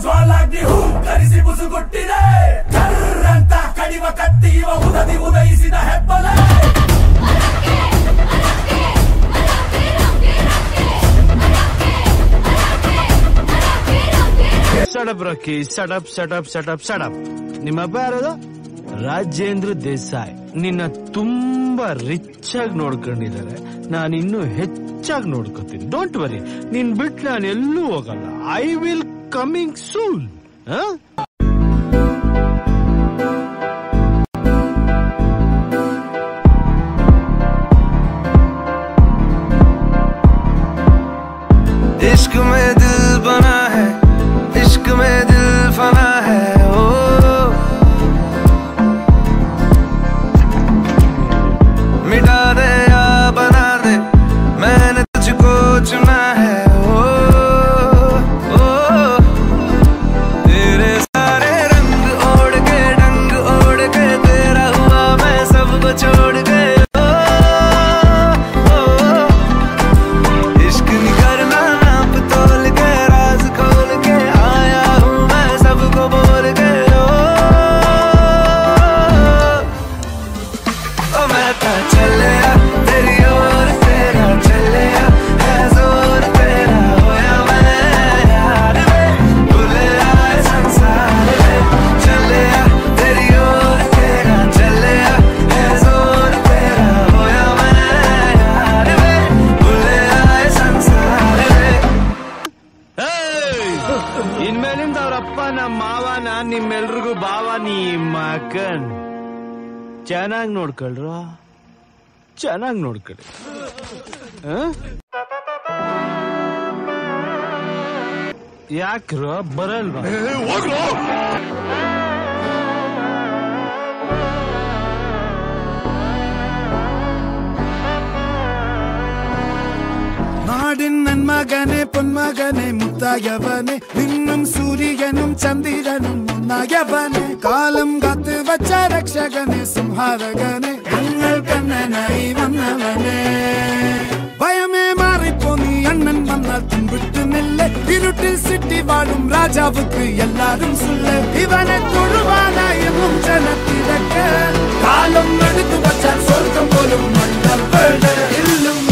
ಜ್ವಾಲಾಗ್ನಿ ಹೂಂಕರಿಸಿ ಬುಸುಗುಟ್ಟಿದೆ ಕರ್ರಂತ ಕಡಿವ ಕತ್ತಿ ಇವ ಉದದಿ ಉದಯಿಸಿದ ಹೆಬ್ಬಲೆ ಸಡಪ್ ರಾಕಿ ಸಡಪ್ ನಿಮ್ಮಪ್ಪ ಯಾರದು ರಾಜೇಂದ್ರ ದೇಸಾಯಿ ನಿನ್ನ ತುಂಬಾ ರಿಚ್ ಆಗಿ ನೋಡ್ಕೊಂಡಿದ್ದಾರೆ ನಾನು ಇನ್ನೂ ಹೆಚ್ಚಾಗಿ ನೋಡ್ಕೋತೀನಿ ಡೋಂಟ್ ವರಿ ನೀನ್ ಬಿಟ್ಟು ನಾನು ಎಲ್ಲೂ ಹೋಗಲ್ಲ ಐ ವಿಲ್ ಕಮಿಂಗ್ ಸೂನ್ इश्क में दिल बना है इश्क में दिल फना है ओ मिटा दे या बना दे मैंने तुझको चुना है ओ तेरे सारे रंग ओढ़ के डंग ओढ़ के तेरा हुआ मैं सबको छोड़ के ಇನ್ಮೇಲಿಂದ ಅವ್ರಪ್ಪ ನಮ್ಮ ಮಾವ ನಾನ್ ನಿಮ್ಮೆಲ್ರಿಗೂ ಭಾವ ನೀ ಮಕನ್ ಚೆನ್ನಾಗಿ ನೋಡ್ಕೊಳ್ರ ಚೆನ್ನಾಗಿ ನೋಡ್ಕೊಳ್ಳಿ ಯಾಕ್ರ ಬರಲ್ವಾ நாடின் நன்மகனே பொன்மகனே முத்தாயவனே விண்ணும் சூரியனும் சந்திரனும் முன்னாயவனே காலம் காத்து வச்ச ரக்ஷகனே சிம்ஹாரகனே எங்கள் கண்ணனாய் வந்தவனே பயமே மாறிப்போ நீ அண்ணன் வந்தால் தும்பிட்டு நெல்ல இருட்டில் சிட்டி வாழும் ராஜாவுக்கு எல்லாரும் சொல்ல இவனை தொழுவானா என்னும் ஜனத்திறக்க காலம் எடுத்து வச்சால் சொர்க்கம் போலும் மன்னர் இல்லும்